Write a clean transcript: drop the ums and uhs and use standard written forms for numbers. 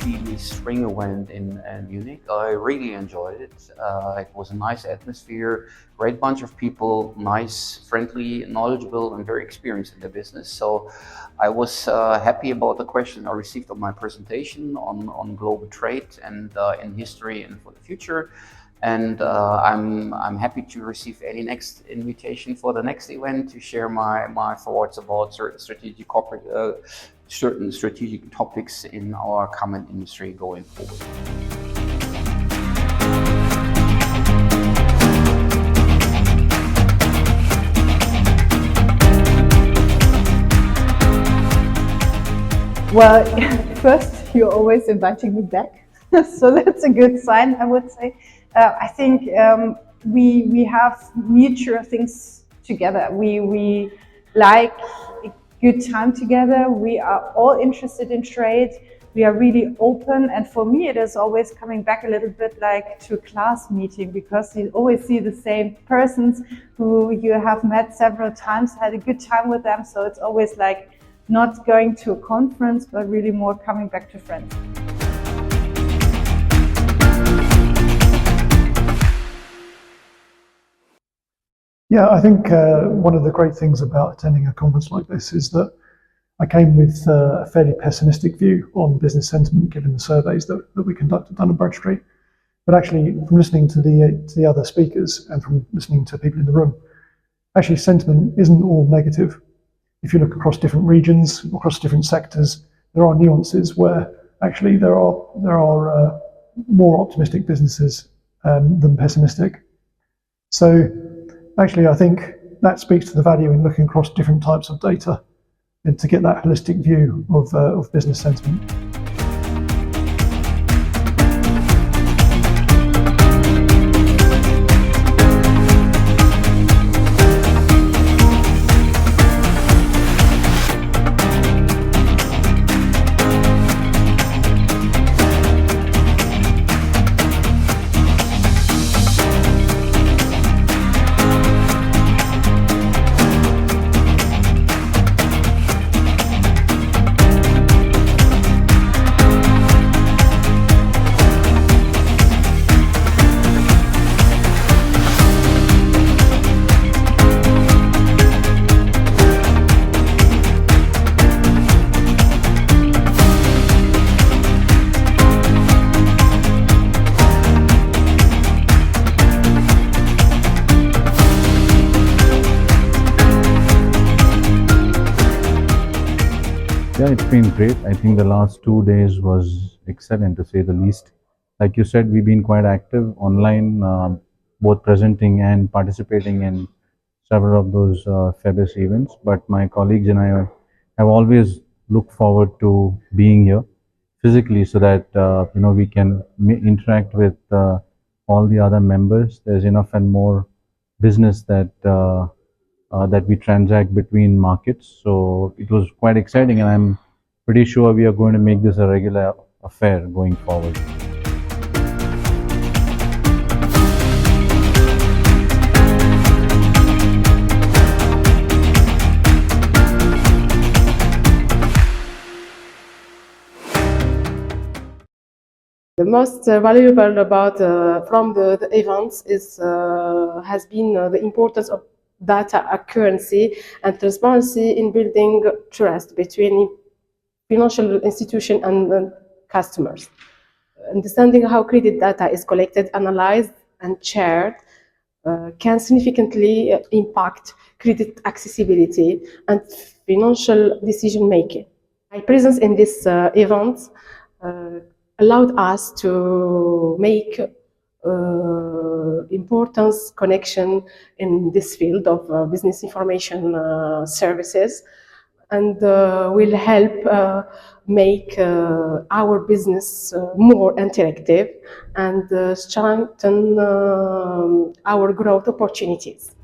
FEBIS Spring event in Munich. I really enjoyed it. It was a nice atmosphere, great bunch of people, nice, friendly, knowledgeable, and very experienced in the business. So I was happy about the question I received on my presentation on global trade and in history and for the future. And I'm happy to receive any next invitation for the next event to share my thoughts about certain strategic topics in our common industry going forward. Well, first, you're always inviting me back, so that's a good sign, I would say. I think we have mutual things together. We like a good time together. We are all interested in trade. We are really open, and for me, it is always coming back a little bit like to a class meeting, because you always see the same persons who you have met several times, had a good time with them. So it's always like not going to a conference, but really more coming back to friends. Yeah, I think one of the great things about attending a conference like this is that I came with a fairly pessimistic view on business sentiment, given the surveys that we conducted down at Bradstreet. But actually, from listening to the other speakers and from listening to people in the room, actually sentiment isn't all negative. If you look across different regions, across different sectors, there are nuances where actually there are more optimistic businesses than pessimistic. So actually, I think that speaks to the value in looking across different types of data and to get that holistic view of business sentiment. Yeah, it's been great. I think the last 2 days was excellent, to say the least. Like you said, we've been quite active online, both presenting and participating in several of those FEBIS events. But my colleagues and I have always looked forward to being here physically, so that we can interact with all the other members. There's enough and more business that we transact between markets. So it was quite exciting, and I'm pretty sure we are going to make this a regular affair going forward. The most valuable about from the events has been the importance of data accuracy and transparency in building trust between financial institution and customers. Understanding how credit data is collected, analyzed, and shared can significantly impact credit accessibility and financial decision making. My presence in this event allowed us to make important connection in this field of business information services, and will help make our business more interactive and strengthen our growth opportunities.